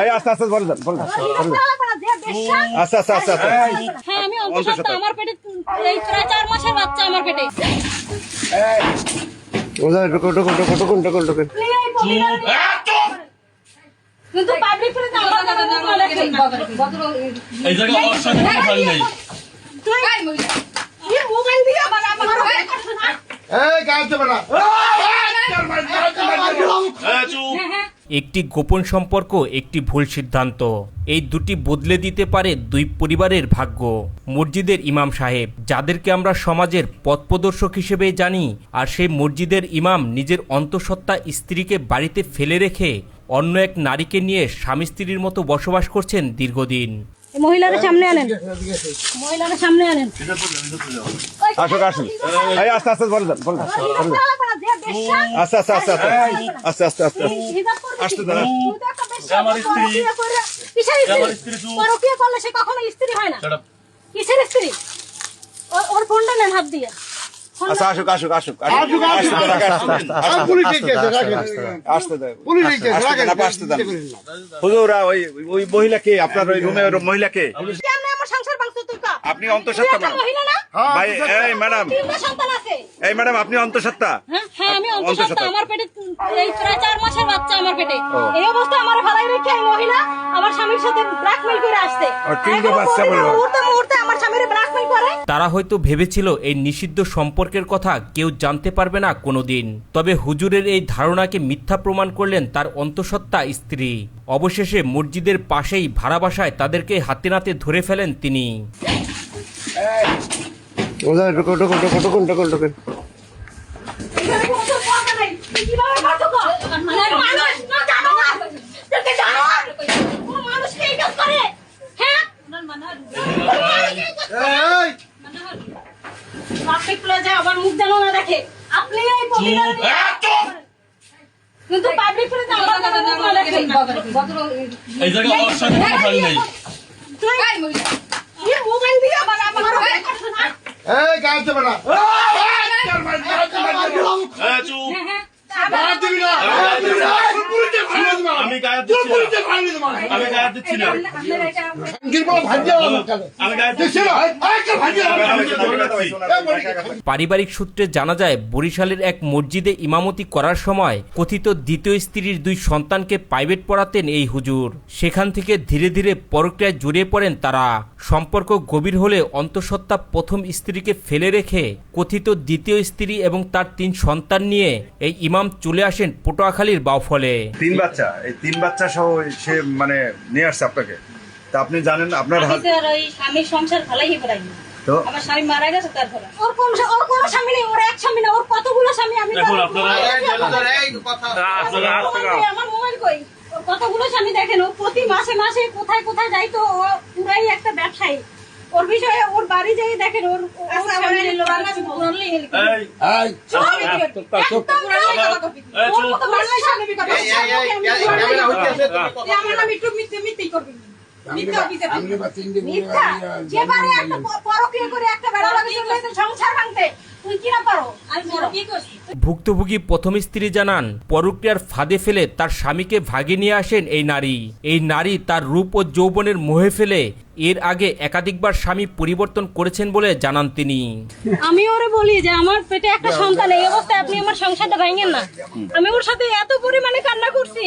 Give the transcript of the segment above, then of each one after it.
এই আস্তে আস্তে বলে দেন আস্তে আস্তে আস্তে আস্তে। হ্যাঁ আমি অন্তঃসত্ত্বা, আমার পেটে এই প্রায় 4 মাসের বাচ্চা আমার পেটে। ওদের ঢুকুন ঢুকুন ঢুকুন ঢুকুন ঢুকুন ঢুকুন। কিন্তু পাবলিক প্লেসে আমার এই জায়গায় অসাধু ভাল নেই। তুই এই মোবাইল দিয়ে আমার এই গায়ে দেবে না। চুপ। একটি গোপন সম্পর্ক, একটি ভুল সিদ্ধান্ত, এই দুটি বদলে দিতে পারে দুই পরিবারের ভাগ্য। মসজিদের ইমাম সাহেব, যাদেরকে আমরা সমাজের পথপ্রদর্শক হিসেবে জানি, আর সেই মসজিদের ইমাম নিজের অন্তঃসত্ত্বা স্ত্রীকে বাড়িতে ফেলে রেখে অন্য এক নারীকে নিয়ে স্বামী স্ত্রীর মতো বসবাস করছেন দীর্ঘদিন। মহিলাদের সামনে আনেন, মহিলাদের সামনে আনেন। আসুন আসুন। এই আস্তে আস্তে বলে দেন আস্তে আস্তে আস্তে আস্তে আস্তে আস্তে আস্তে আসতে দেন। আমার স্ত্রী, আমার স্ত্রী চুপ। পরকীয়া করলে সে কখনো স্ত্রী হয় না। কিসের স্ত্রী? ওর ফোনটা নেন হাত দিয়ে। আচ্ছা আসুক আসুক আসুক হুজুর ওই ওই মহিলা কে? আপনার ওই রুমে মহিলা কে? কেমনে আমার সংসার ভাঙছো তুই? আপনি অন্তঃসত্ত্বা ম্যাডাম? মহিলা না? ভাই এই ম্যাডাম, তিনটা সন্তান আছে। এই ম্যাডাম আপনি অন্তঃসত্ত্বা? হ্যাঁ আমি অন্তঃসত্ত্বা, আমার পেটে এই প্রায় 4 মাসের বাচ্চা আমার পেটে। এই অবস্থা আমার ভালাই রেখে এই মহিলা আমার স্বামীর সাথে ব্ল্যাকমেইল করে আসছে। তিনটে বাচ্চা বললো। মুহূর্তে মুহূর্তে আমার স্বামীর ব্ল্যাকমেইল করে। তারা হয়তো ভেবেছিল এই নিষিদ্ধ সম্পর্কের কথা কেউ জানতে পারবে না কোনোদিন। তবে হুজুরের এই ধারণাকে মিথ্যা প্রমাণ করলেন তার অন্তঃসত্ত্বা স্ত্রী। অবশেষে মসজিদের পাশেই ভাড়া বাসায় তাদেরকে হাতে নাতে ধরে ফেলেন তিনি। ওদের ঢুকুন ঢুকুন ঢুকুন ঢুকুন ঢুকুন ঢুকুন। এখানে কোনো কথা নাই। তুই কিভাবে মারছো কর? মানুষ না জানোয়ার। তুই জানোয়ার। কোন মানুষ কি এই কাজ করে? হ্যাঁ? এই ট্রাফিক প্লেজে আবার মুখ যেন না দেখে। আপনি এই পরিবার কিন্তু পাবলিক প্লেজে আমার মুখ না দেখে। এই জায়গায় অসাধু ভাল নেই। তুই এই মোবাইল দিয়ে আমার এই গায়ে দেবে না। চুপ। আমি আমি গায়ে দিচ্ছি না। আমি গায়ে দিচ্ছি না। আমি গায়ে দিচ্ছি না। পারিবারিক সূত্রে জানা যায়, বরিশালের এক মসজিদে ইমামতি করার সময় কথিত দ্বিতীয় স্ত্রীর 2 সন্তানকে প্রাইভেট পড়াতেন এই হুজুর। সেখান থেকে ধীরে ধীরে পরক্রিয়ায় জড়িয়ে পড়েন তারা। সম্পর্ক গভীর হলে অন্তঃসত্ত্বা প্রথম স্ত্রীকে ফেলে রেখে কথিত দ্বিতীয় স্ত্রী এবং তার 3 সন্তান নিয়ে এই ইমাম চলে আসেন পটুয়াখালীর বাউফলে। 3 বাচ্চা, এই 3 বাচ্চা সহ সে মানে নিয়ে আসছে আপনাকে। তা আপনি জানেন আপনার ওই স্বামীর সংসার ভালাই করাই না। তো আমার স্বামী মারা গেছে তারপরে। ওর কোনো স্বামী নেই, ওর এক স্বামী না, ওর কতগুলো স্বামী। আমি দেখুন আপনারা আমার মোবাইল কই? ওর কতগুলো স্বামী দেখেন। ও প্রতি মাসে মাসে কোথায় কোথায় যাইতো। ও পুরাই একটা ব্যবসায়ী। ওর বিষয়ে ওর বাড়ি যাই দেখেন। ওর সংসার ভাঙতে তুই কি না পারো? আমি বড় কি করছি? ভুক্তভোগী প্রথম স্ত্রী জানান, পরক্রিয়ার ফাঁদে ফেলে তার স্বামীকে ভাগে নিয়ে আসেন এই নারী। এই নারী তার রূপ ও যৌবনের মোহে ফেলে এর আগে একাধিকবার স্বামী পরিবর্তন করেছেন বলে জানান তিনি। আমি ওরে বলি যে আমার পেটে একটা সন্তান, এই অবস্থায় আপনি আমার সংসারটা ভাঙেন না। আমি ওর সাথে এত পরিমাণে কান্না করছি,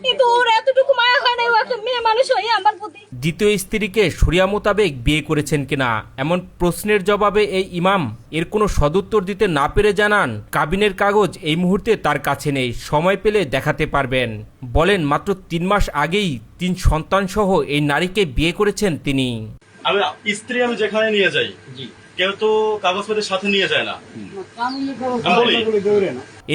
কিন্তু ওর এতটুকু মায়া হয় না। ও একটা মেয়ে মানুষ হয়ে আমার প্রতি। দ্বিতীয় স্ত্রীকে শরিয়া মোতাবেক বিয়ে করেছেন কিনা এমন প্রশ্নের জবাবে এই ইমাম এর কোনো সদুত্তর দিতে না পেরে জানান, কাবিনের কাগজ এই মুহূর্তে তার কাছে নেই, সময় পেলে দেখাতে পারবেন। বলেন, মাত্র 3 মাস আগেই 3 সন্তান সহ এই নারীকে বিয়ে করেছেন তিনি। আমি স্ত্রী আমি যেখানে নিয়ে যাই, কেউ তো কাগজপত্রের সাথে নিয়ে যায় না।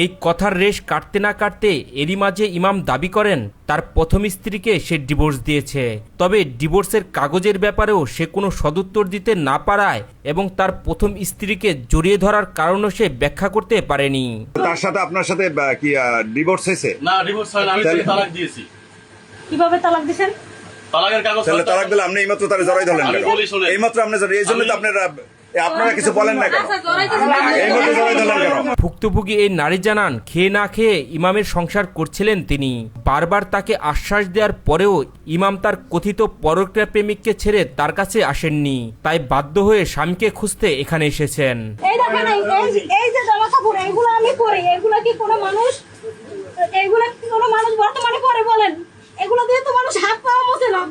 এই কথার রেশ কাটতে না কাটতে এরই মাঝে ইমাম দাবি করেন তার প্রথম স্ত্রীকে সে ডিভোর্স দিয়েছে। তবে ডিভোর্সের কাগজের ব্যাপারেও সে কোনো সদুত্তর দিতে না পারায় এবং তার প্রথম স্ত্রীকে জড়িয়ে ধরার কারণও সে ব্যাখ্যা করতে পারেনি। তার সাথে আপনার সাথে কি ডিভোর্স হয়েছে? না, ডিভোর্স হয় না। আমি তালাক দিয়েছি। কিভাবে তালাক দিবেন? তালাকের কাগজ তাহলে তালাক দিলে আপনি এইমাত্র তারে জড়াই ধরলেন কেন? এইমাত্র আপনি এই জন্য তো আপনারা আপনারা কিছু বলেন না কেন? এই মধ্যে জড়াই দিলেন কেন? ভুক্তভোগী এই নারী জানান, খেয়ে না খেয়ে ইমামের সংসার করছিলেন তিনি। বারবার তাকে আশ্বাস দেওয়ার পরেও ইমাম তার কথিত পরক্রিয়া প্রেমিককে ছেড়ে তার কাছে আসেননি। তাই বাধ্য হয়ে স্বামীকে খুঁজতে এখানে এসেছেন। এই দেখেন, এই যে জামা কাপড় এগুলো আমি পরি, এগুলা কি কোনো মানুষ বর্তমানে পরে বলেন? এগুলো দিয়ে তো মানুষ হাত পাওয়া মুছে না।